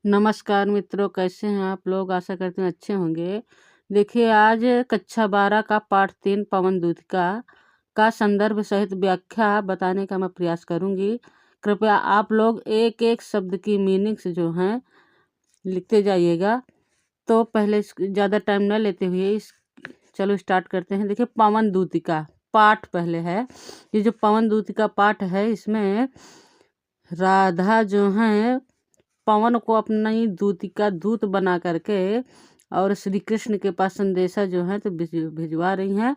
नमस्कार मित्रों, कैसे हैं आप लोग। आशा करते हैं अच्छे होंगे। देखिए, आज कक्षा 12 का पाठ 3 पवन दूतिका का संदर्भ सहित व्याख्या बताने का मैं प्रयास करूंगी। कृपया आप लोग एक एक शब्द की मीनिंग्स जो हैं लिखते जाइएगा। तो पहले ज़्यादा टाइम न लेते हुए चलो स्टार्ट करते हैं। देखिए, पवन दूतिका पाठ पहले है। ये जो पवन दूतिका पाठ है, इसमें राधा जो है पवन को अपनी दूतिका दूत बना करके और श्री कृष्ण के पास संदेशा जो है तो भिजवा रही हैं।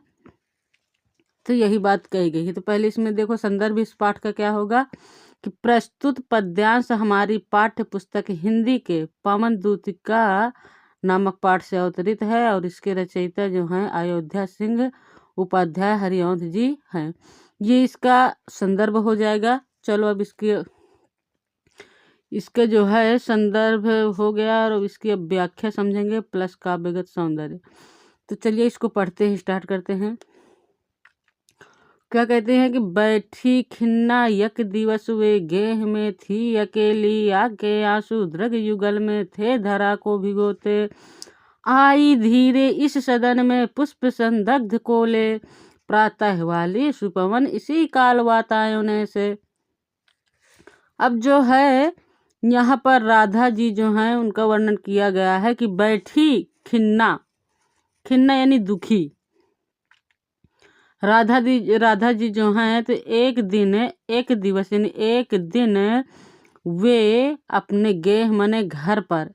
तो यही बात कही गई है। तो पहले इसमें देखो संदर्भ इस पाठ का क्या होगा कि प्रस्तुत पद्यांश हमारी पाठ्य पुस्तक हिंदी के पवन दूतिका नामक पाठ से अवतरित है और इसके रचयिता जो हैं अयोध्या सिंह उपाध्याय हरिवंश जी हैं। ये इसका संदर्भ हो जाएगा। चलो अब इसके जो है संदर्भ हो गया और इसकी अब व्याख्या समझेंगे प्लस काव्यगत सौंदर्य। तो चलिए इसको पढ़ते हैं, स्टार्ट करते हैं। क्या कहते हैं कि बैठी खिन्ना यक दिवस वे गेह में थी अकेली आके आंसू द्रग युगल में थे धरा को भिगोते आई धीरे इस सदन में पुष्प संदग्ध कोले प्रातः वाली सुपवन इसी काल वातायन से। अब जो है यहाँ पर राधा जी जो हैं उनका वर्णन किया गया है कि बैठी खिन्ना, खिन्ना यानी दुखी। राधा जी जो हैं तो एक दिवस यानी एक दिन वे अपने गेह मने घर पर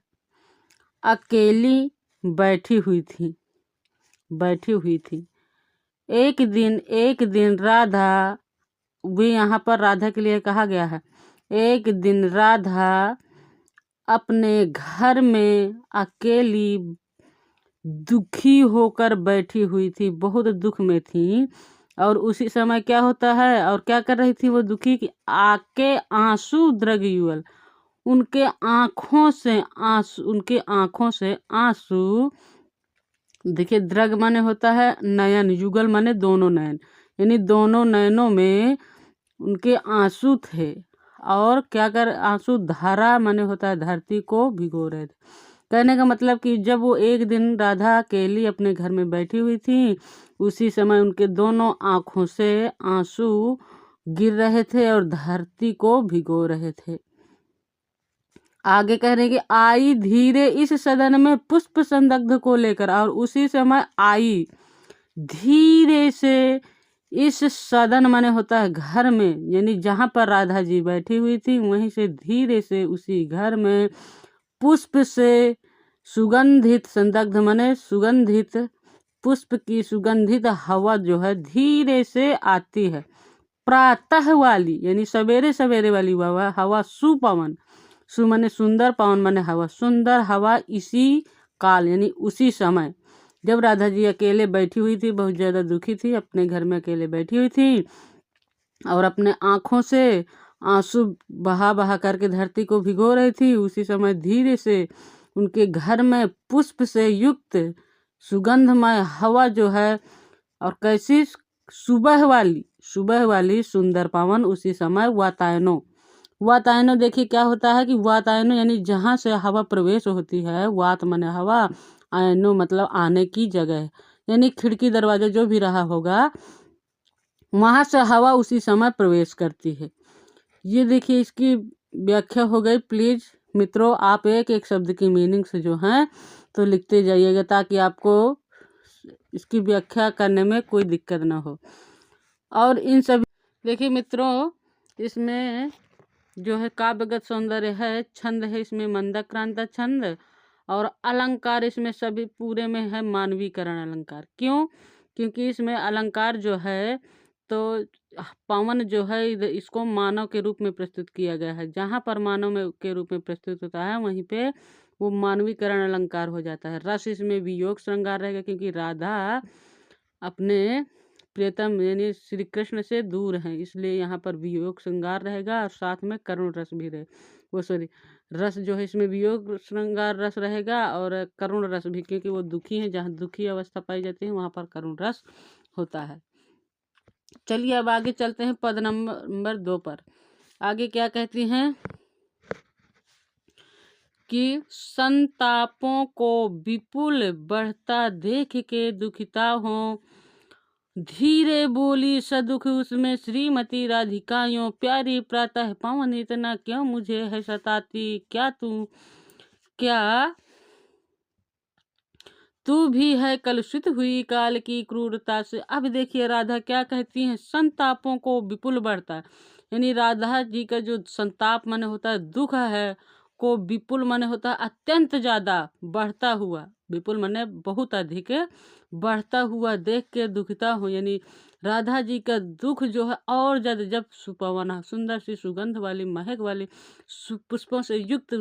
अकेली बैठी हुई थी। एक दिन राधा, वे यहाँ पर राधा के लिए कहा गया है। एक दिन राधा अपने घर में अकेली दुखी होकर बैठी हुई थी, बहुत दुख में थी। और उसी समय क्या होता है और क्या कर रही थी वो दुखी की आके आंसू द्रगयुगल, उनके आंखों से आंसू। देखिए, द्रग माने होता है नयन, युगल माने दोनों नयन, यानी दोनों नयनों में उनके आंसू थे। और क्या कर आंसू धारा माने होता है धरती को भिगो रहे थे। कहने का मतलब कि जब वो एक दिन राधा अकेली अपने घर में बैठी हुई थी, उसी समय उनके दोनों आंखों से आंसू गिर रहे थे और धरती को भिगो रहे थे। आगे कह रहे कि आई धीरे इस सदन में पुष्प संदग्ध को लेकर, और उसी समय आई धीरे से इस सदन माने होता है घर में, यानी जहाँ पर राधा जी बैठी हुई थी वहीं से धीरे से उसी घर में पुष्प से सुगंधित, संदग्ध माने सुगंधित, पुष्प की सुगंधित हवा जो है धीरे से आती है। प्रातः वाली यानी सवेरे सवेरे वाली हवा सुपवन, सु माने सुंदर, पवन माने हवा, सुंदर हवा इसी काल यानी उसी समय जब राधा जी अकेले बैठी हुई थी, बहुत ज़्यादा दुखी थी, अपने घर में अकेले बैठी हुई थी और अपने आँखों से आंसू बहा करके धरती को भिगो रही थी। उसी समय धीरे से उनके घर में पुष्प से युक्त सुगंधमय हवा जो है, और कैसी सुबह वाली सुंदर पवन उसी समय वातायनो। देखिए क्या होता है कि वातायनो यानी जहाँ से हवा प्रवेश होती है, वात माने हवा, आयनो मतलब आने की जगह, यानी खिड़की दरवाजा जो भी रहा होगा वहाँ से हवा उसी समय प्रवेश करती है। ये देखिए इसकी व्याख्या हो गई। प्लीज़ मित्रों, आप एक एक शब्द की मीनिंग्स जो हैं तो लिखते जाइएगा ताकि आपको इसकी व्याख्या करने में कोई दिक्कत ना हो। और इन सभी देखिए मित्रों, इसमें जो है काव्यगत सौंदर्य है, छंद है इसमें मंदक्रांता छंद, और अलंकार इसमें सभी पूरे में है मानवीकरण अलंकार। क्यों? क्योंकि इसमें अलंकार जो है तो पवन जो है इसको मानव के रूप में प्रस्तुत किया गया है। जहाँ पर मानव में के रूप में प्रस्तुत होता है वहीं पे वो मानवीकरण अलंकार हो जाता है। रस इसमें वियोग श्रृंगार रहेगा क्योंकि राधा अपने प्रियतम यानी श्री कृष्ण से दूर हैं, इसलिए यहाँ पर वियोग श्रृंगार रहेगा और साथ में करुण रस भी रहे, वो सॉरी रस जो है इसमें वियोग श्रृंगार रस रहेगा और करुण रस भी, क्योंकि वो दुखी हैं, जहाँ दुखी अवस्था पाई जाती है वहाँ पर करुण रस होता है। चलिए अब आगे चलते हैं पद नंबर 2 पर। आगे क्या कहती हैं कि संतापों को विपुल बढ़ता देख के दुखिता हो। धीरे बोली सदुख उसमें श्रीमती राधिका यूं, प्यारी प्रातः पवन इतना क्यों मुझे है सताती, क्या तू भी है कलुषित हुई काल की क्रूरता से। अब देखिए राधा क्या कहती हैं, संतापों को विपुल बढ़ता है, यानी राधा जी का जो संताप माने होता है दुख है, को विपुल माने होता है अत्यंत ज्यादा बढ़ता हुआ, विपुल माने बहुत अधिक बढ़ता हुआ देख के दुखिता हूँ। यानी राधा जी का दुख जो है और ज्यादा, जब सुपवना सुंदर सी सुगंध वाली महक वाली पुष्पों से युक्त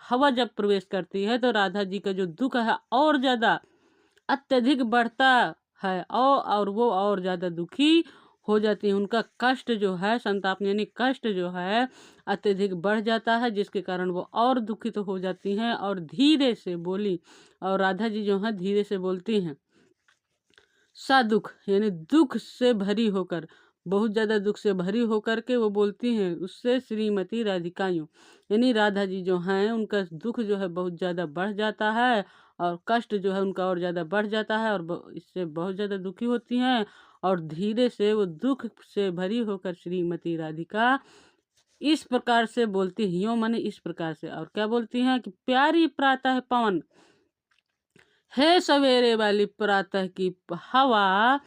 हवा जब प्रवेश करती है तो राधा जी का जो दुख है और ज्यादा अत्यधिक बढ़ता है, और वो और ज्यादा दुखी हो जाती है। उनका कष्ट जो है, संताप यानी कष्ट जो है अत्यधिक बढ़ जाता है, जिसके कारण वो और दुखित तो हो जाती हैं और धीरे से बोली। और राधा जी जो है धीरे से बोलती हैं, सा दुख यानी दुख से भरी होकर, बहुत ज्यादा दुख से भरी होकर के वो बोलती हैं उससे श्रीमती राधिका यूं, यानी राधा जी जो हैं उनका दुख जो है बहुत ज्यादा बढ़ जाता है और कष्ट जो है उनका और ज्यादा बढ़ जाता है और इससे बहुत ज्यादा दुखी होती हैं। और धीरे से वो दुख से भरी होकर श्रीमती राधिका इस प्रकार से बोलती है, यूं माने इस प्रकार से। और क्या बोलती हैं कि प्यारी प्रातः पवन, हे सवेरे वाली प्रातः की हवा,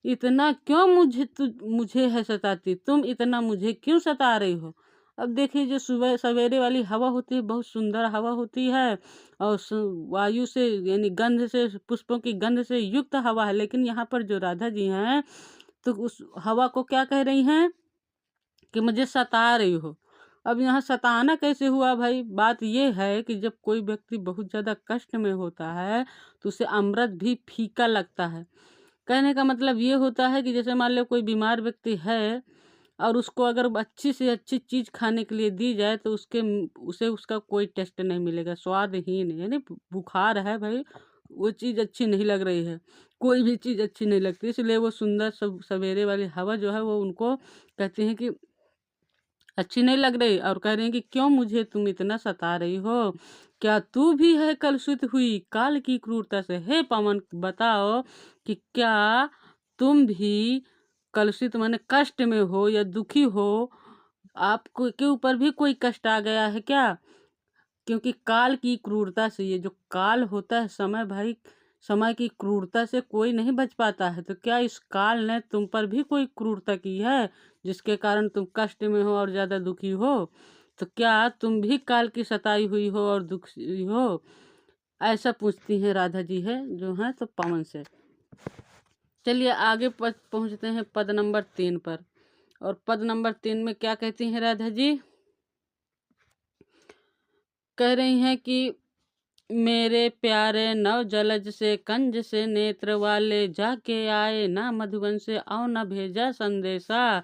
इतना क्यों मुझे है सताती, तुम इतना मुझे क्यों सता रही हो। अब देखिए जो सुबह सवेरे वाली हवा होती है बहुत सुंदर हवा होती है और वायु से यानी गंध से, पुष्पों की गंध से युक्त हवा है, लेकिन यहाँ पर जो राधा जी हैं तो उस हवा को क्या कह रही हैं कि मुझे सता रही हो। अब यहाँ सताना कैसे हुआ भाई, बात ये है कि जब कोई व्यक्ति बहुत ज़्यादा कष्ट में होता है तो उसे अमृत भी फीका लगता है। कहने का मतलब ये होता है कि जैसे मान लो कोई बीमार व्यक्ति है और उसको अगर अच्छी से अच्छी चीज़ खाने के लिए दी जाए तो उसे उसका कोई टेस्ट नहीं मिलेगा, स्वादहीन, यानी बुखार है भाई, वो चीज़ अच्छी नहीं लग रही है, कोई भी चीज़ अच्छी नहीं लगती। इसलिए वो सुंदर सवेरे वाली हवा जो है वो उनको कहते हैं कि अच्छी नहीं लग रही और कह रही हैं कि क्यों मुझे तुम इतना सता रही हो, क्या तू भी है कलुषित हुई काल की क्रूरता से। हे पवन बताओ कि क्या तुम भी कलुषित माने कष्ट में हो या दुखी हो, आपको के ऊपर भी कोई कष्ट आ गया है क्या। क्योंकि काल की क्रूरता से, ये जो काल होता है समय भाई, समय की क्रूरता से कोई नहीं बच पाता है। तो क्या इस काल ने तुम पर भी कोई क्रूरता की है जिसके कारण तुम कष्ट में हो और ज्यादा दुखी हो। तो क्या तुम भी काल की सताई हुई हो और दुखी हो, ऐसा पूछती हैं राधा जी है जो है तो पवन से। चलिए आगे पहुंचते हैं पद नंबर 3 पर। और पद नंबर 3 में क्या कहती हैं राधा जी, कह रही हैं कि मेरे प्यारे नव जलज से कंज से नेत्र वाले, जाके आए ना मधुबन से और न भेजा संदेशा।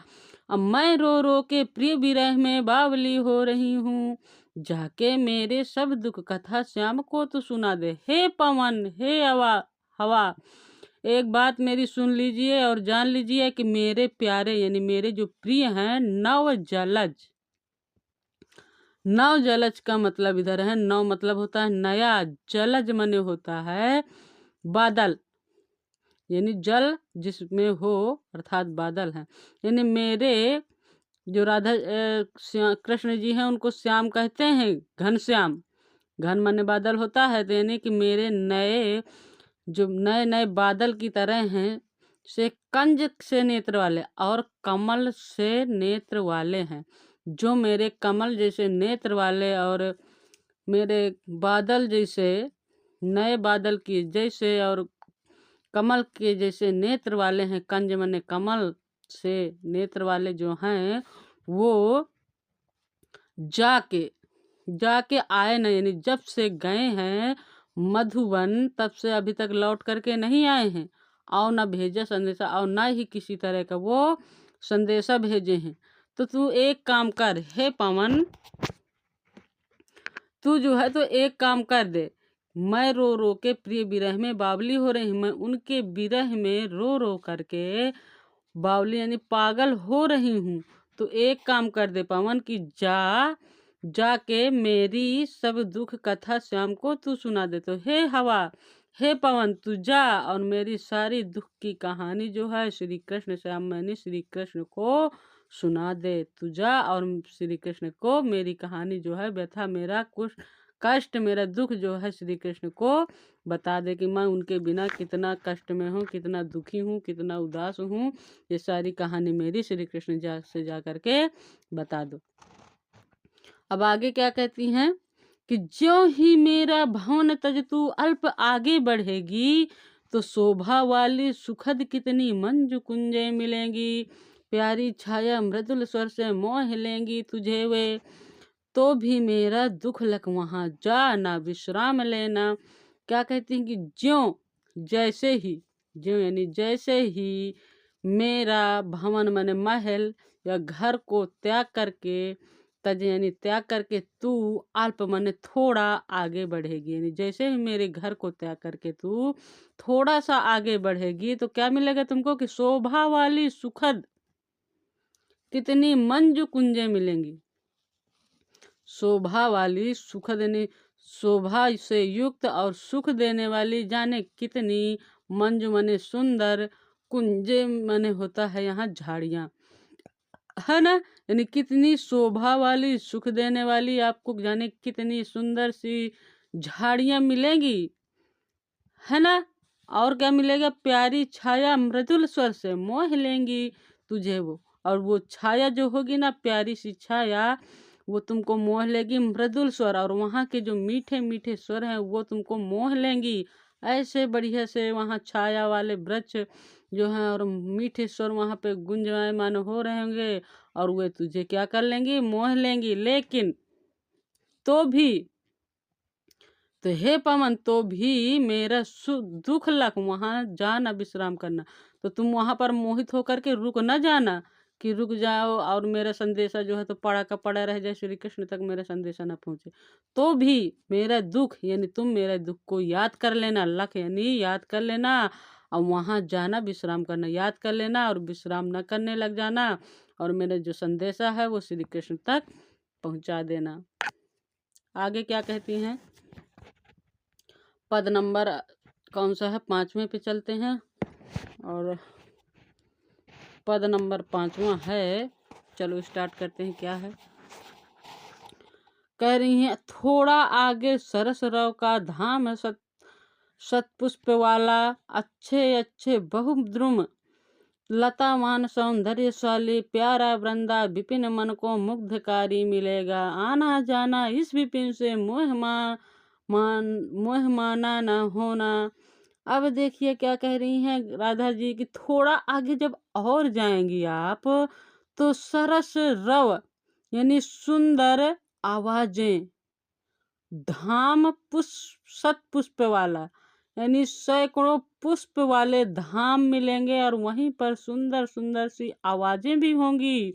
अब मैं रो रो के प्रिय विरह में बावली हो रही हूँ, जाके मेरे सब दुख कथा श्याम को तो सुना दे। हे पवन, हे हवा, एक बात मेरी सुन लीजिए और जान लीजिए कि मेरे प्यारे यानी मेरे जो प्रिय हैं नव जलज, नव जलज का मतलब इधर है, नव मतलब होता है नया, जलज मने होता है बादल, यानी जल जिसमें हो अर्थात बादल है। यानी मेरे जो राधा कृष्ण जी हैं उनको श्याम कहते हैं, घन श्याम, घन माने बादल होता है, तो यानी कि मेरे नए जो नए नए बादल की तरह हैं, से कंज से नेत्र वाले और कमल से नेत्र वाले हैं। जो मेरे कमल जैसे नेत्र वाले और मेरे बादल जैसे, नए बादल की जैसे और कमल के जैसे नेत्र वाले हैं, कंज मने कमल से नेत्र वाले जो हैं वो जाके जाके आए न, यानी जब से गए हैं मधुबन तब से अभी तक लौट करके नहीं आए हैं। और न भेजा संदेशा, और न ही किसी तरह का वो संदेशा भेजे हैं। तो तू एक काम कर हे पवन, तू जो है तो एक काम कर दे, मैं रो रो के प्रिय विरह में बावली हो रही हूँ, मैं उनके विरह में रो रो करके बावली यानी पागल हो रही हूँ। तो एक काम कर दे पवन कि जा जाके मेरी सब दुख कथा श्याम को तू सुना दे। तो हे हवा, हे पवन, तू जा और मेरी सारी दुख की कहानी जो है श्री कृष्ण श्याम मैंने श्री कृष्ण को सुना दे। तू जा और श्री कृष्ण को मेरी कहानी जो है, व्यथा, मेरा कुछ कष्ट, मेरा दुख जो है श्री कृष्ण को बता दे कि मैं उनके बिना कितना कष्ट में हूँ, कितना दुखी हूँ, कितना उदास हूँ। ये सारी कहानी मेरी श्री कृष्ण से जा करके बता दो। अब आगे क्या कहती हैं कि ज्यों ही मेरा भवन तज तू अल्प आगे बढ़ेगी, तो शोभा वाली सुखद कितनी मंजू कुंजे मिलेंगी, प्यारी छाया मृदुल स्वर से मोह लेंगी तुझे वे। तो भी मेरा दुख लग वहाँ जा ना विश्राम लेना। क्या कहती हैं कि ज्यों, जैसे ही, ज्यों यानी जैसे ही मेरा भवन माने महल या घर को त्याग करके, तज यानी त्याग करके, तू अल्प माने थोड़ा आगे बढ़ेगी, यानी जैसे ही मेरे घर को त्याग करके तू थोड़ा सा आगे बढ़ेगी तो क्या मिलेगा तुमको कि शोभा वाली सुखद कितनी मंजू कुंजे मिलेंगी। शोभा वाली सुखद यानी शोभा से युक्त और सुख देने वाली जाने कितनी, मंजू माने सुंदर, कुंजे माने होता है यहाँ झाड़ियाँ, है ना, यानी कितनी शोभा वाली सुख देने वाली आपको जाने कितनी सुंदर सी झाड़ियाँ मिलेंगी, है ना। और क्या मिलेगा, प्यारी छाया मृदुल स्वर से मोह लेंगी तुझे वो। और वो छाया जो होगी ना, प्यारी सी छाया, वो तुमको मोह लेगी, मृदुल स्वर, और वहाँ के जो मीठे मीठे स्वर हैं वो तुमको मोह लेंगी। ऐसे बढ़िया से वहाँ छाया वाले वृक्ष जो हैं और मीठे स्वर वहाँ पे गुंजयमान हो रहे होंगे और वे तुझे क्या कर लेंगी, मोह लेंगी। लेकिन तो भी, तो हे पवन, तो भी मेरा दुख लग वहाँ जाना विश्राम करना। तो तुम वहाँ पर मोहित होकर के रुक न जाना कि रुक जाओ और मेरा संदेशा जो है तो पड़ा का पड़ा रह जाए, श्री कृष्ण तक मेरा संदेशा न पहुँचे। तो भी मेरा दुख यानी तुम मेरे दुख को याद कर लेना, लख यानी याद कर लेना, और वहाँ जाना विश्राम करना, याद कर लेना और विश्राम न करने लग जाना, और मेरा जो संदेशा है वो श्री कृष्ण तक पहुँचा देना। आगे क्या कहती हैं, पद नंबर कौन सा है, 5वें पे चलते हैं और पद नंबर 5वां है। चलो स्टार्ट करते हैं, क्या है। कह रही हैं, थोड़ा आगे सरस रव का धाम सतपुष्प वाला, अच्छे अच्छे बहुद्रुम लतावान सौंदर्यशाली, प्यारा वृंदा विपिन मन को मुग्धकारी मिलेगा, आना जाना इस विपिन से मोह माना न होना। अब देखिए क्या कह रही हैं राधा जी की, थोड़ा आगे जब और जाएंगी आप तो सरस रव यानी सुंदर आवाजें, धाम पुष्प सतपुष्प वाला यानी सैकड़ों पुष्प वाले धाम मिलेंगे और वहीं पर सुंदर सुंदर सी आवाजें भी होंगी।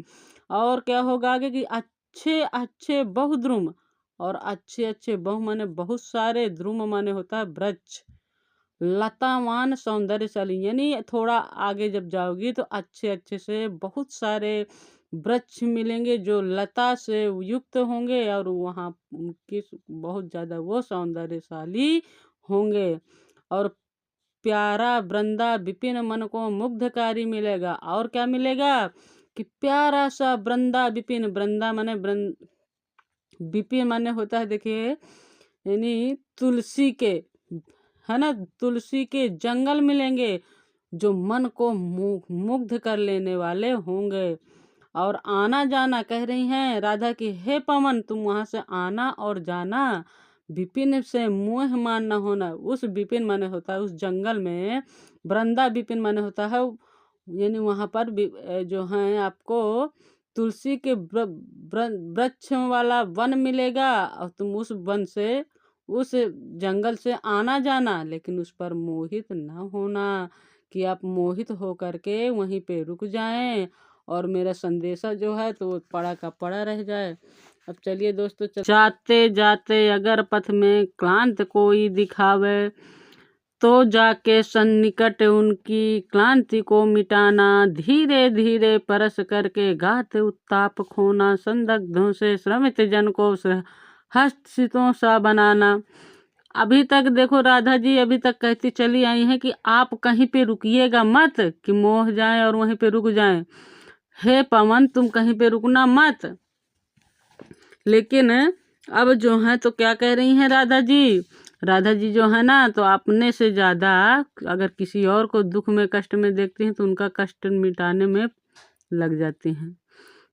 और क्या होगा आगे कि अच्छे अच्छे बहुद्रुम, और अच्छे अच्छे बहु माने बहुत सारे, द्रुम माने होता है वृक्ष, लतावान सौंदर्यशाली यानी थोड़ा आगे जब जाओगी तो अच्छे अच्छे से बहुत सारे वृक्ष मिलेंगे जो लता से युक्त होंगे और वहाँ की बहुत ज़्यादा वो सौंदर्यशाली होंगे। और प्यारा वृंदा विपिन मन को मुग्धकारी मिलेगा। और क्या मिलेगा कि प्यारा सा वृंदा विपिन, वृंदा माने विपिन माने होता है देखिए यानी तुलसी के, है ना, तुलसी के जंगल मिलेंगे जो मन को मुग्ध कर लेने वाले होंगे। और आना जाना कह रही हैं राधा की, हे पवन तुम वहां से आना और जाना, विपिन से मोह मान न होना। उस विपिन माने होता है उस जंगल में, वृंदा विपिन माने होता है यानी वहां पर जो है आपको तुलसी के वृक्ष वाला वन मिलेगा और तुम उस वन से, उस जंगल से आना जाना, लेकिन उस पर मोहित न होना कि आप मोहित हो करके वहीं पे रुक जाएं और मेरा संदेशा जो है तो वो पड़ा का पड़ा रह जाए। अब चलिए दोस्तों, जाते जाते अगर पथ में क्लांत कोई दिखावे, तो जाके सन्निकट उनकी क्लांति को मिटाना, धीरे धीरे परस करके घात उत्ताप खोना, संदिग्धों से श्रमित जन को हर्षितों सा बनाना। अभी तक देखो राधा जी अभी तक कहती चली आई हैं कि आप कहीं पे रुकिएगा मत कि मोह जाए और वहीं पे रुक जाए। हे पवन तुम कहीं पे रुकना मत। लेकिन अब जो है तो क्या कह रही हैं राधा जी? राधा जी जो है ना तो अपने से ज़्यादा अगर किसी और को दुख में कष्ट में देखती हैं तो उनका कष्ट मिटाने में लग जाती हैं।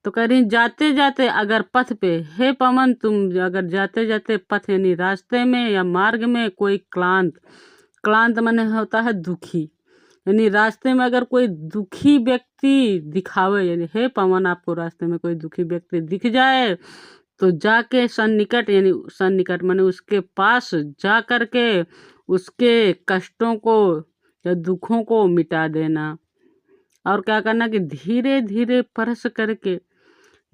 तो कह रही जाते जाते अगर पथ पे, हे पवन तुम अगर जाते जाते पथ यानी रास्ते में या मार्ग में कोई क्लांत माने होता है दुखी, यानी रास्ते में अगर कोई दुखी व्यक्ति दिखावे, यानी हे पवन आपको रास्ते में कोई दुखी व्यक्ति दिख जाए तो जाके सन्निकट, यानी सन्निकट माने उसके पास जा करके उसके कष्टों को या दुखों को मिटा देना। और क्या करना कि धीरे धीरे परस करके,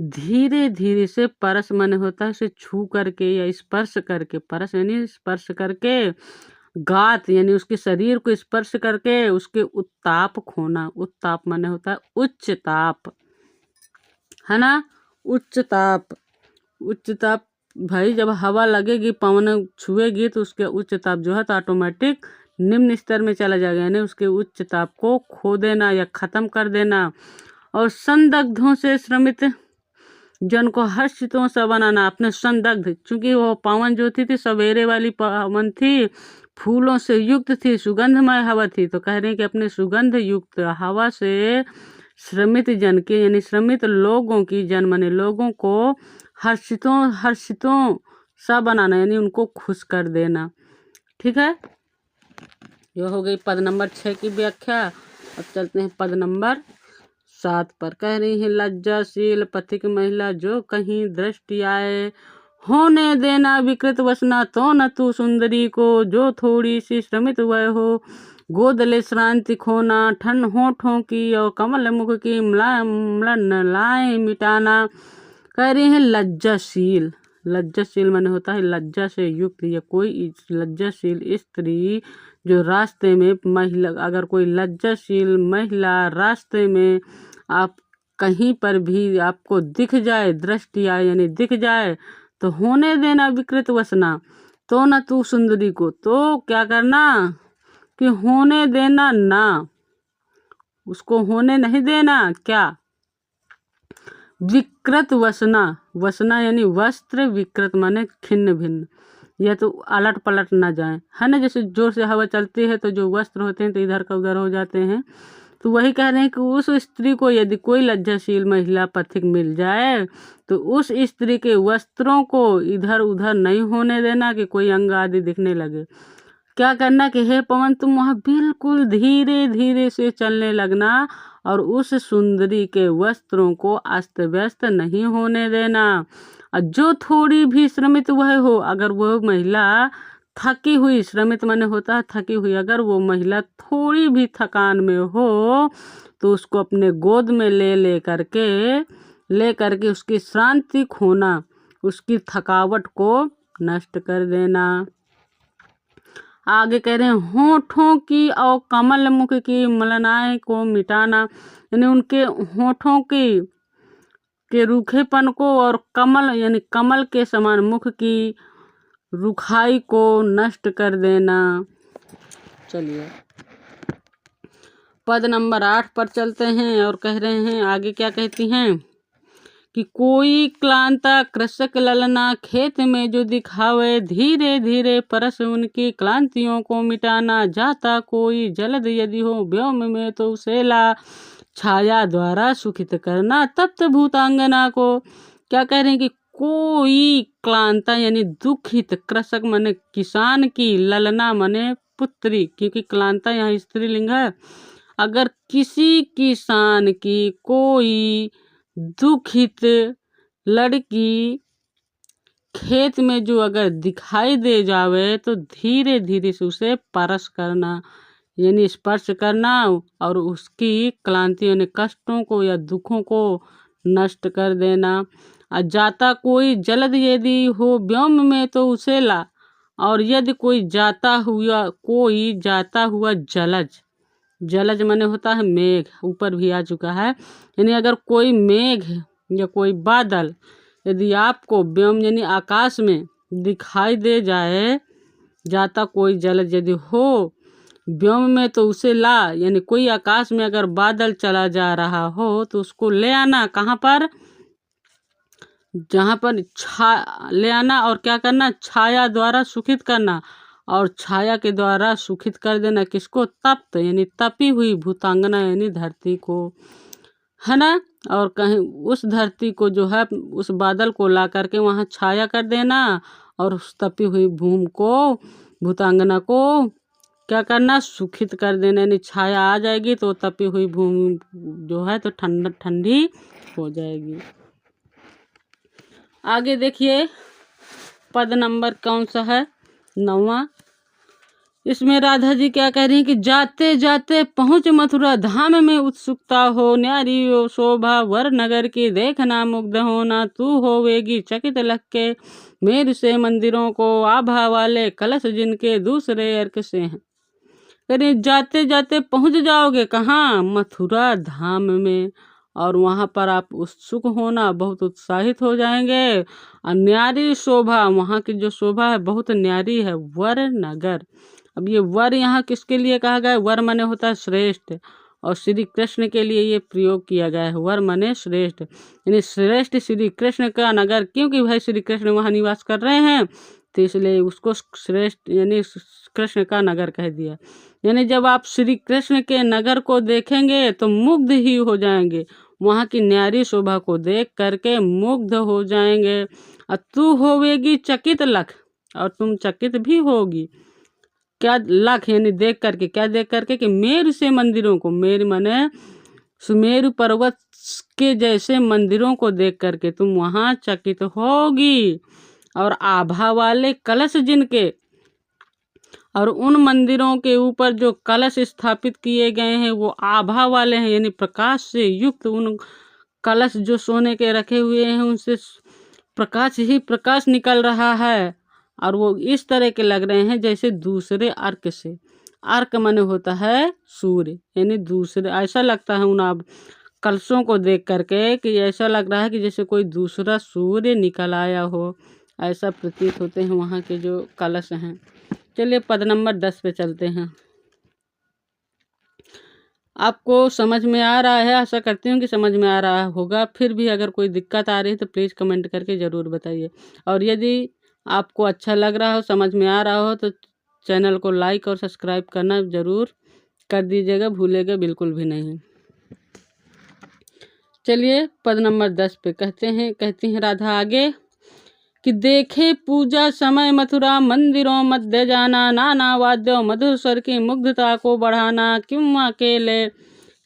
धीरे धीरे से परस माने होता है उसे छू करके या स्पर्श करके, परस यानी स्पर्श करके, गात यानी उसके शरीर को स्पर्श करके उसके उत्ताप खोना। उत्ताप माने होता है उच्च ताप, है ना, उच्च ताप। उच्च ताप भाई जब हवा लगेगी पवन छुएगी तो उसके उच्च ताप जो है तो ऑटोमेटिक निम्न स्तर में चला जाएगा, यानी उसके उच्च ताप को खो देना या ख़त्म कर देना। और संदिग्धों से श्रमित जन को हर्षितों से बनाना। अपने संदिग्ध, चूंकि वो पवन जो थी सवेरे वाली पवन थी, फूलों से युक्त थी, सुगंधमय हवा थी, तो कह रहे हैं कि अपने सुगंध युक्त हवा से श्रमित जन के यानी श्रमित लोगों की, जन माने लोगों को हर्षितों सा बनाना, यानी उनको खुश कर देना। ठीक है, यह हो गई पद नंबर 6 की व्याख्या। अब चलते हैं पद नंबर 7 पर। कह रही है लज्जाशील पथिक महिला जो कहीं दृष्टि आए, होने देना विकृत वसना तो न तू सुंदरी को, जो थोड़ी सी श्रमित वह हो गोदले श्रांति खोना, ठन होठों की और कमल मुख की म्लान मिटाना। कह रही है लज्जाशील, लज्जाशील माने होता है लज्जा से युक्त, या कोई लज्जाशील स्त्री जो रास्ते में महिला, अगर कोई लज्जाशील महिला रास्ते में आप कहीं पर भी आपको दिख जाए, दृष्टि आए यानी दिख जाए, तो होने देना विकृत वसना तो न तू सुंदरी को, तो क्या करना कि होने देना ना, उसको होने नहीं देना। क्या? विकृत वसना, वसना यानी वस्त्र, विकृत माने खिन्न भिन्न, यह तो अलट पलट ना जाए, है ना, जैसे जोर से हवा चलती है तो जो वस्त्र होते हैं तो इधर का उधर हो जाते हैं। तो वही कह रहे हैं कि उस स्त्री को यदि कोई लज्जाशील महिला पथिक मिल जाए तो उस स्त्री के वस्त्रों को इधर उधर नहीं होने देना कि कोई अंग आदि दिखने लगे। क्या करना कि हे पवन तुम वहाँ बिल्कुल धीरे धीरे से चलने लगना और उस सुंदरी के वस्त्रों को अस्त व्यस्त नहीं होने देना। और जो थोड़ी भी श्रमित वह हो, अगर वह महिला थकी हुई, श्रमित माने होता है थकी हुई, अगर वो महिला थोड़ी भी थकान में हो तो उसको अपने गोद में ले करके उसकी शांति खोना, उसकी थकावट को नष्ट कर देना। आगे कह रहे हैं होठों की और कमल मुख की मलनाएं को मिटाना, यानी उनके होठों के रूखेपन को और कमल यानी कमल के समान मुख की रुखाई को नष्ट कर देना। चलिए पद नंबर 8 पर चलते हैं और कह रहे हैं आगे क्या कहती हैं कि कोई क्लांता कृषक ललना खेत में जो दिखावे, धीरे धीरे परस उनकी क्लांतियों को मिटाना, जाता कोई जलद यदि हो व्योम में तो उसे ला, छाया द्वारा सुखित करना तप्त भूतांगना को। क्या कह रहे हैं कि कोई क्लांता यानी दुखित, कृषक माने किसान की, ललना माने पुत्री, क्योंकि क्लांता यहाँ स्त्रीलिंग है। अगर किसी किसान की कोई दुखित लड़की खेत में जो अगर दिखाई दे जावे तो धीरे धीरे से उसे परस करना यानी स्पर्श करना और उसकी क्लांति यानी कष्टों को या दुखों को नष्ट कर देना। और जाता कोई जलद यदि हो व्योम में तो उसे ला, और यदि कोई जाता हुआ जलज, जलज माने होता है मेघ, ऊपर भी आ चुका है, यानी अगर कोई मेघ या कोई बादल यदि आपको व्योम यानी आकाश में दिखाई दे जाए, जाता कोई जलज यदि हो व्योम में तो उसे ला, यानी कोई आकाश में अगर बादल चला जा रहा हो तो उसको ले आना। कहाँ पर? जहाँ पर ले आना और क्या करना? छाया द्वारा सुखित करना, और छाया के द्वारा सुखित कर देना किसको? तप्त यानी तपी हुई भूतांगना यानी धरती को, है ना। और कहीं उस धरती को जो है उस बादल को ला करके वहाँ छाया कर देना, और उस तपी हुई भूमि को, भूतांगना को क्या करना? सुखित कर देना, यानी छाया आ जाएगी तो तपी हुई भूमि जो है तो ठंडी हो जाएगी। आगे देखिए पद नंबर कौन सा है? 9वां। इसमें राधा जी क्या कह रही हैं कि जाते जाते पहुँच मथुरा धाम में उत्सुकता हो, न्यारी हो शोभा वर नगर की देखना मुग्ध होना, तू होवेगी चकित लग के मेर से मंदिरों को, आभा वाले कलश जिनके दूसरे अर्क से हैं। अरे जाते जाते पहुँच जाओगे कहाँ? मथुरा धाम में, और वहाँ पर आप उत्सुक होना, बहुत उत्साहित हो जाएंगे। न्यारी शोभा, वहाँ की जो शोभा है बहुत न्यारी है। वर नगर, अब ये वर यहाँ किसके लिए कहा गया है? वर माने होता है श्रेष्ठ, और श्री कृष्ण के लिए ये प्रयोग किया गया है। वर माने श्रेष्ठ, यानी श्रेष्ठ श्री कृष्ण का नगर, क्योंकि भाई श्री कृष्ण वहाँ निवास कर रहे हैं तो इसलिए उसको श्रेष्ठ यानी कृष्ण का नगर कह दिया। यानी जब आप श्री कृष्ण के नगर को देखेंगे तो मुग्ध ही हो जाएंगे, वहाँ की न्यारी शोभा को देख करके मुग्ध हो जाएंगे। और तू होवेगी चकित लख, और तुम चकित भी होगी। क्या? लख यानी देख करके, क्या देख करके? कि मेरु से मंदिरों को, मेरु माने सुमेरु पर्वत के जैसे मंदिरों को देख करके तुम वहाँ चकित होगी। और आभा वाले कलश जिनके, और उन मंदिरों के ऊपर जो कलश स्थापित किए गए हैं वो आभा वाले हैं, यानी प्रकाश से युक्त। उन कलश जो सोने के रखे हुए हैं उनसे प्रकाश ही प्रकाश निकल रहा है, और वो इस तरह के लग रहे हैं जैसे दूसरे अर्क से। अर्क माने होता है सूर्य, यानी दूसरे, ऐसा लगता है उन आप कलशों को देख करके कि ऐसा लग रहा है कि जैसे कोई दूसरा सूर्य निकल आया हो, ऐसा प्रतीत होते हैं वहाँ के जो कलश हैं। चलिए पद नंबर 10 पे चलते हैं। आपको समझ में आ रहा है? आशा करती हूँ कि समझ में आ रहा होगा। फिर भी अगर कोई दिक्कत आ रही है तो प्लीज़ कमेंट करके ज़रूर बताइए। और यदि आपको अच्छा लग रहा हो, समझ में आ रहा हो, तो चैनल को लाइक और सब्सक्राइब करना ज़रूर कर दीजिएगा, भूलेगा बिल्कुल भी नहीं। चलिए पद नंबर 10 पे कहती हैं राधा आगे कि देखे पूजा समय मथुरा मंदिरों मध्य जाना, नाना वाद्यों मधुर स्वर की मुग्धता को बढ़ाना,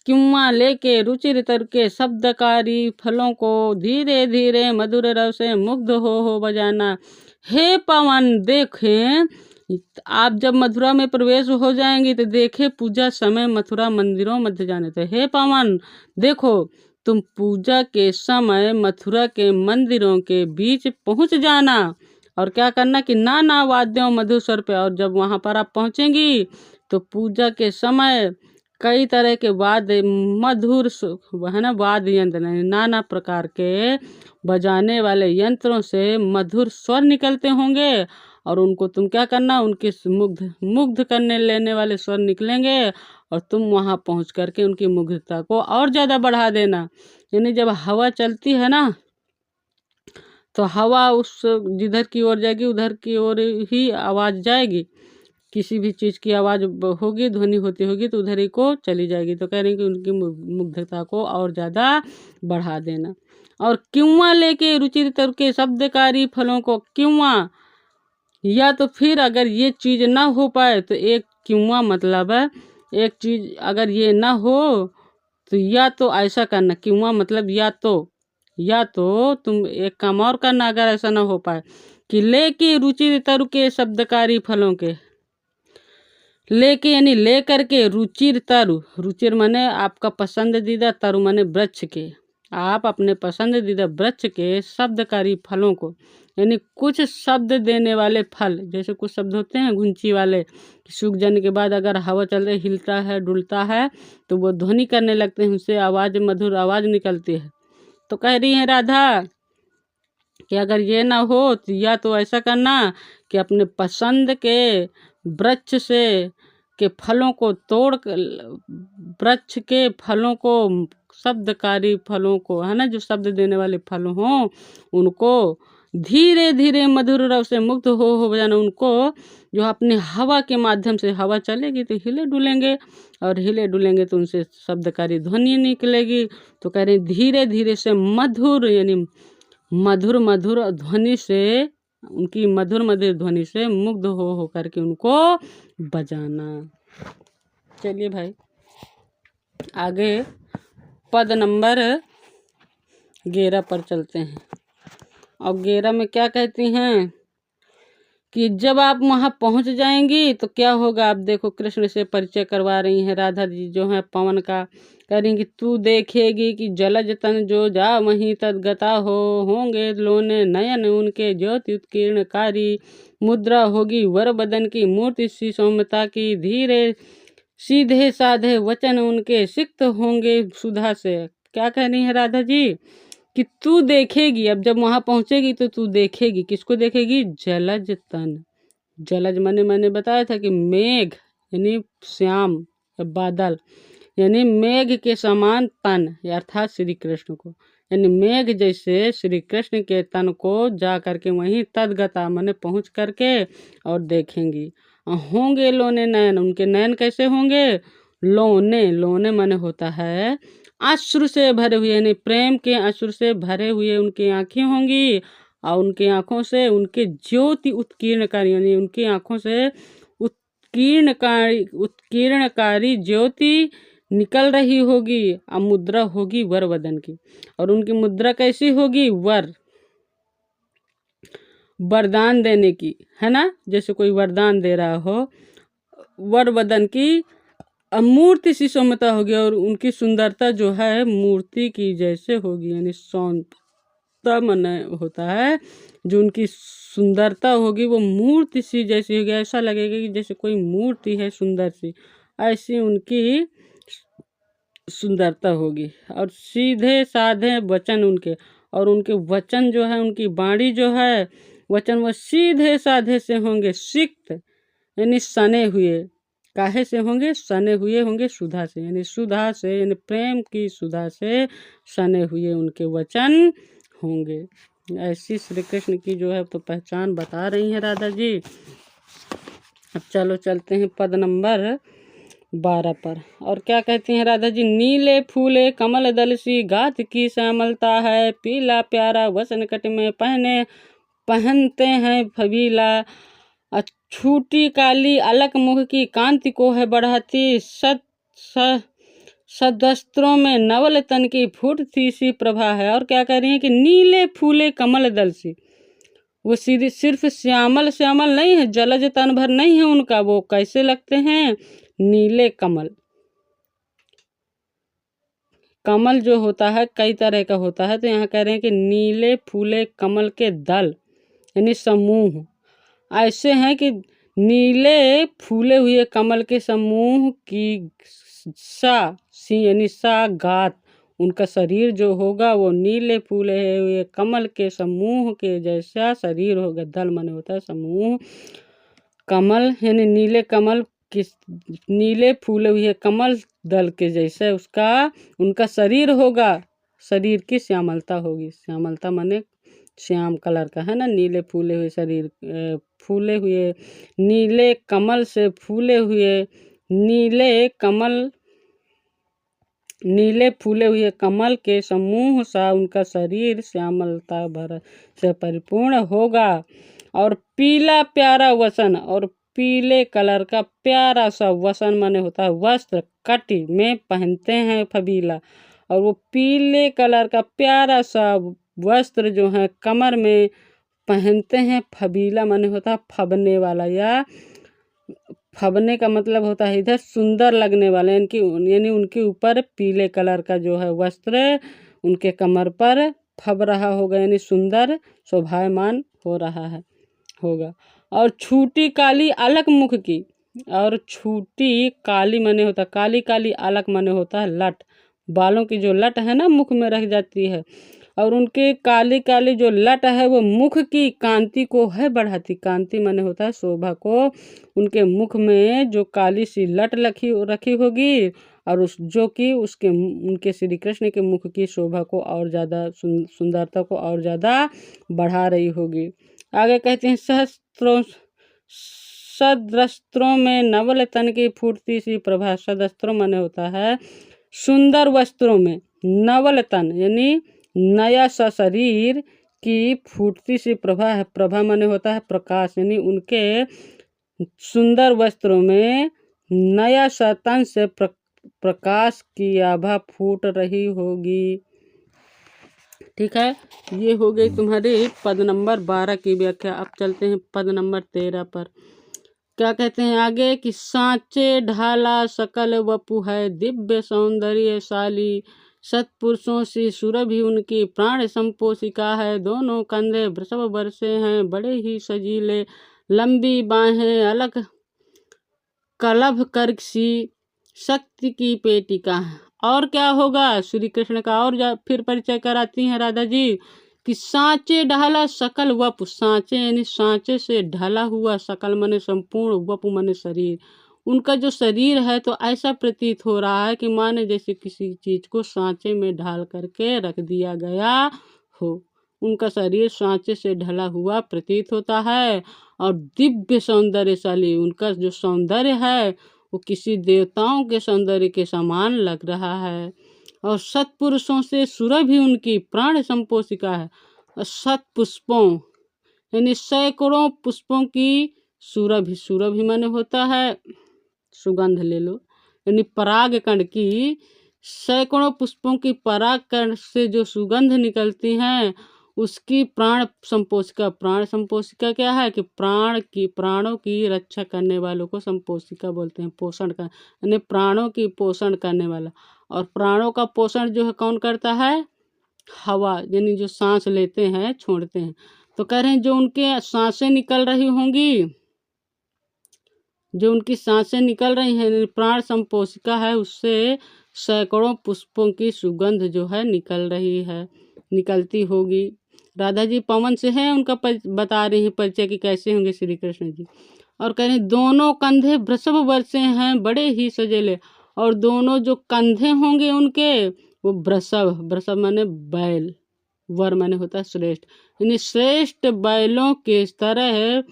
क्यों लेके रुचिर तर के शब्दकारी फलों को धीरे धीरे मधुर रव से मुग्ध हो बजाना। हे पवन, देखें आप जब मथुरा में प्रवेश हो जाएंगी तो देखे पूजा समय मथुरा मंदिरों मध्य जाने। तो हे पवन देखो, तुम पूजा के समय मथुरा के मंदिरों के बीच पहुंच जाना, और क्या करना कि नाना वाद्यों मधुर स्वर पे, और जब वहां पर आप पहुंचेंगी तो पूजा के समय कई तरह के वाद्य मधुर है ना, वाद्य यंत्र नाना प्रकार के बजाने वाले यंत्रों से मधुर स्वर निकलते होंगे, और उनको तुम क्या करना, उनके मुग्ध करने लेने वाले स्वर निकलेंगे, और तुम वहाँ पहुँच करके उनकी मुग्धता को और ज़्यादा बढ़ा देना। यानी जब हवा चलती है ना तो हवा उस जिधर की ओर जाएगी उधर की ओर ही आवाज़ जाएगी। किसी भी चीज़ की आवाज़ होगी, ध्वनि होती होगी तो उधर ही को चली जाएगी। तो कह रहे हैं कि उनकी मुग्धता को और ज़्यादा बढ़ा देना। और क्यों लेके रुचिर तर के शब्दकारी फलों को, क्यों, या तो फिर अगर ये चीज़ ना हो पाए तो एक क्यों मतलब है एक चीज़ अगर ये ना हो तो या तो ऐसा करना, क्यों मतलब या तो तुम एक काम और करना अगर ऐसा ना हो पाए कि लेके रुचि तरु के शब्दकारी फलों के, लेके यानी ले करके रुचिर तरु, रुचिर माने आपका पसंदीदा, तरु माने वृक्ष के, आप अपने पसंदीदा वृक्ष के शब्दकारी फलों को यानी कुछ शब्द देने वाले फल। जैसे कुछ शब्द होते हैं घुंची वाले, सूख जाने के बाद अगर हवा चल रही हिलता है डुलता है तो वो ध्वनि करने लगते हैं, उससे आवाज़ मधुर आवाज़ निकलती है। तो कह रही है राधा कि अगर ये ना हो तो या तो ऐसा करना कि अपने पसंद के वृक्ष से के फलों को तोड़ वृक्ष के फलों को, शब्दकारी फलों को, है ना, जो शब्द देने वाले फल हों उनको धीरे धीरे मधुर रव से मुक्त हो जाना। उनको जो अपने हवा के माध्यम से, हवा चलेगी तो हिले डुलेंगे और हिले डुलेंगे तो उनसे शब्दकारी ध्वनि निकलेगी। तो कह रहे धीरे धीरे से मधुर, यानी मधुर मधुर ध्वनि से, उनकी मधुर मधुर ध्वनि से मुग्ध हो करके उनको बजाना। चलिए भाई आगे पद नंबर 11 पर चलते हैं। और 11 में क्या कहती हैं कि जब आप वहाँ पहुँच जाएंगी तो क्या होगा। आप देखो कृष्ण से परिचय करवा रही हैं राधा जी जो है पवन का। कह रही कि तू देखेगी कि जलज तन जो जा वहीं तदगता होंगे लोने नयन उनके ज्योति उत्कीर्णकारी। मुद्रा होगी वर बदन की मूर्ति सी सौम्यता की। धीरे सीधे साधे वचन उनके सिक्त होंगे सुधा से। क्या कह रही है राधा जी कि तू देखेगी, अब जब वहाँ पहुँचेगी तो तू देखेगी। किसको देखेगी? जलज तन। जलज मैंने बताया था कि मेघ यानी श्याम या बादल, यानी मेघ के समान तन, अर्थात श्री कृष्ण को, यानी मेघ जैसे श्री कृष्ण के तन को जा करके वहीं तदगता मैंने पहुँच करके और देखेंगी। होंगे लोने नयन, उनके नयन कैसे होंगे? लोने माने होता है अश्रु से भरे हुए, यानी प्रेम के अश्रु से भरे हुए उनकी आँखें होंगी। और उनकी आँखों से उनके ज्योति उत्कीर्णकारी, यानी उनकी आँखों से उत्कीर्णकारी ज्योति निकल रही होगी। अब मुद्रा होगी वर वदन की, और उनकी मुद्रा कैसी होगी? वरदान देने की, है ना, जैसे कोई वरदान दे रहा हो। वर वदन की मूर्ति सी सौम्यता होगी, और उनकी सुंदरता जो है मूर्ति की जैसे होगी, यानी सौंदर्यता मन होता है जो उनकी सुंदरता होगी वो मूर्ति सी जैसी होगी। ऐसा लगेगा कि जैसे कोई मूर्ति है सुंदर सी, ऐसी उनकी सुंदरता होगी। और सीधे साधे वचन उनके, और उनके वचन जो है, उनकी वाणी जो है वचन वो सीधे साधे से होंगे। सिक्त यानी सने हुए, काहे से होंगे? सने हुए होंगे सुधा से, यानी सुधा से, यानी प्रेम की सुधा से सने हुए उनके वचन होंगे। ऐसी श्री कृष्ण की जो है तो पहचान बता रही है राधा जी। अब चलो चलते हैं पद नंबर 12 पर। और क्या कहती हैं राधा जी? नीले फूले कमल दल सी गात की श्यामलता है। पीला प्यारा वसन कट में पहनते हैं फबीला। छूटी काली अलक मुख की कांति को है बढ़ाती। सदस्त्रों में नवल तन की फूटती सी प्रभा है। और क्या कह रही है कि नीले फूले कमल दल सी, वो सीधी सिर्फ श्यामल श्यामल नहीं है, जलज तन भर नहीं है उनका। वो कैसे लगते हैं? नीले कमल। कमल जो होता है कई तरह का होता है, तो यहाँ कह रहे हैं कि नीले फूले कमल के दल यानी समूह ऐसे हैं कि नीले फूले हुए कमल के समूह की सी यानी सा गात, उनका शरीर जो होगा वो नीले फूले हुए कमल के समूह के जैसा शरीर होगा। दल माने होता है समूह, कमल यानी नीले कमल किस नीले फूले हुए कमल दल के जैसे उसका उनका शरीर होगा। शरीर की श्यामलता होगी। श्यामलता माने श्याम कलर का, है ना। नीले फूले हुए शरीर, फूले हुए नीले कमल से फूले हुए नीले फूले हुए कमल के समूह सा उनका शरीर श्यामलता भर से परिपूर्ण होगा। और पीला प्यारा वसन, और पीले कलर का प्यारा सा वसन माने होता है वस्त्र, कटी में पहनते हैं फबीला। और वो पीले कलर का प्यारा सा वस्त्र जो है कमर में पहनते हैं। फबीला माने होता है फबने वाला, या फबने का मतलब होता है इधर सुंदर लगने वाला, यानी उनके ऊपर पीले कलर का जो है वस्त्र उनके कमर पर फब रहा होगा, यानी सुंदर शोभायमान हो रहा है होगा। और छूटी काली अलग मुख की, और छूटी काली माने होता काली काली, अलग माने होता है लट, बालों की जो लट है ना मुख में रख जाती है, और उनके काली काली जो लट है वो मुख की कांति को है बढ़ाती। कांति माने होता है शोभा को। उनके मुख में जो काली सी लट रखी होगी, और जो कि उसके उनके श्री कृष्ण के मुख की शोभा को और ज़्यादा सुंदरता को और ज़्यादा बढ़ा रही होगी। आगे कहते हैं सदस्त्रों में नवल तन की फूटती सी प्रभा। सदस्त्रों माने होता है सुंदर वस्त्रों में, नवल तन यानी नया सा शरीर की फूटती सी प्रभा है। प्रभा माने होता है प्रकाश, यानी उनके सुंदर वस्त्रों में नया सा तन से प्रकाश की आभा फूट रही होगी। ठीक है, ये हो गई तुम्हारी पद नंबर 12 की व्याख्या। अब चलते हैं पद नंबर 13 पर। क्या कहते हैं आगे कि सांचे ढाला सकल वपु है, दिव्य सौंदर्यशाली, सत्पुरुषों से सुरभि उनकी प्राण संपोषिका है। दोनों कंधे वृषभ बरसे हैं, बड़े ही सजीले, लंबी बाहें अलग कलभ कर सी शक्ति की पेटिका है। और क्या होगा श्री कृष्ण का, और फिर परिचय कराती हैं राधा जी कि सांचे ढाला सकल वपु। सांचे यानी सांचे से ढला हुआ, सकल मने संपूर्ण, वपु मने शरीर। उनका जो शरीर है तो ऐसा प्रतीत हो रहा है कि माने जैसे किसी चीज को सांचे में ढाल करके रख दिया गया हो। उनका शरीर सांचे से ढला हुआ प्रतीत होता है। और दिव्य सौंदर्यशाली, उनका जो सौंदर्य है वो किसी देवताओं के सौंदर्य के समान लग रहा है। और सत्पुरुषों से सुरभि उनकी प्राण संपोषिका है। और सत पुष्पों यानी सैकड़ों पुष्पों की सुरभि, सुरभि माने होता है सुगंध ले लो, यानी पराग कण की, सैकड़ों पुष्पों की पराग कण से जो सुगंध निकलती हैं उसकी प्राण संपोषिका। प्राण संपोषिका क्या है कि प्राणों की रक्षा करने वालों को संपोषिका बोलते हैं, पोषण का, यानी प्राणों की पोषण करने वाला। और प्राणों का पोषण जो है कौन करता है, हवा, यानी जो सांस लेते हैं छोड़ते हैं। तो कह रहे हैं जो उनके सांसें निकल रही होंगी, जो उनकी सांसें निकल रही हैं, प्राण संपोषिका है, उससे सैकड़ों पुष्पों की सुगंध जो है निकलती होगी। राधा जी पवन से हैं, उनका बता रही हैं परिचय कि कैसे होंगे श्री कृष्ण जी। और कह रहे हैं दोनों कंधे वृषभ बरसे हैं, बड़े ही सजेले। और दोनों जो कंधे होंगे उनके वो वृषभ माने बैल, वर माने होता है श्रेष्ठ, यानी श्रेष्ठ बैलों के तरह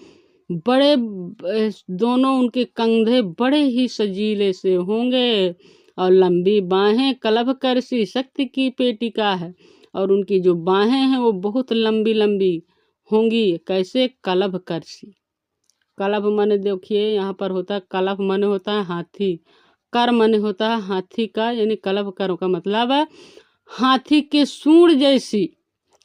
बड़े दोनों उनके कंधे बड़े ही सजीले से होंगे। और लंबी बाहें कलभ कर सी शक्ति की पेटिका है। और उनकी जो बाहें हैं वो बहुत लंबी लंबी होंगी, कैसे, कलभ कर सी। कलभ माने देखिए यहाँ पर होता है, कलभ माने होता है हाथी, कर माने होता है हाथी का, यानी कलभ कर का मतलब है हाथी के सूंड जैसी,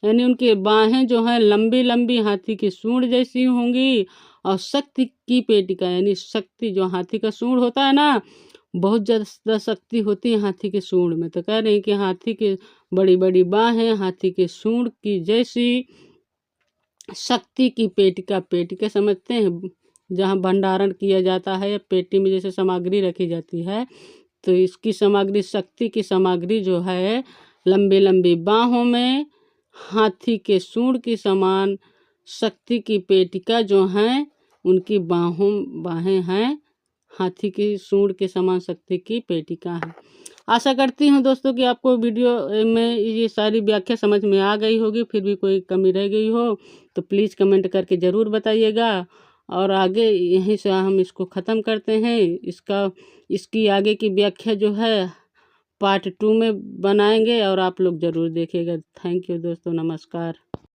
यानी उनके बाहें जो हैं लंबी लंबी हाथी की सूंड जैसी होंगी। और शक्ति की पेटिका, यानी शक्ति, जो हाथी का सूंड होता है ना, बहुत ज़्यादा शक्ति होती है हाथी के सूंड में। तो कह रहे हैं कि हाथी के बड़ी बड़ी बाहें हाथी के सूंड की जैसी, शक्ति की पेटिका। पेटिका समझते हैं जहाँ भंडारण किया जाता है, या पेटी में जैसे सामग्री रखी जाती है, तो इसकी सामग्री, शक्ति की सामग्री जो है लंबी लंबी बाहों में हाथी के सूंड की समान शक्ति की पेटिका जो हैं उनकी बाहें हैं हाथी की सूंड के समान शक्ति की पेटिका है। आशा करती हूँ दोस्तों कि आपको वीडियो में ये सारी व्याख्या समझ में आ गई होगी। फिर भी कोई कमी रह गई हो तो प्लीज़ कमेंट करके ज़रूर बताइएगा। और आगे यहीं से हम इसको ख़त्म करते हैं। इसकी आगे की व्याख्या जो है पार्ट 2 में बनाएंगे और आप लोग ज़रूर देखिएगा। थैंक यू दोस्तों, नमस्कार।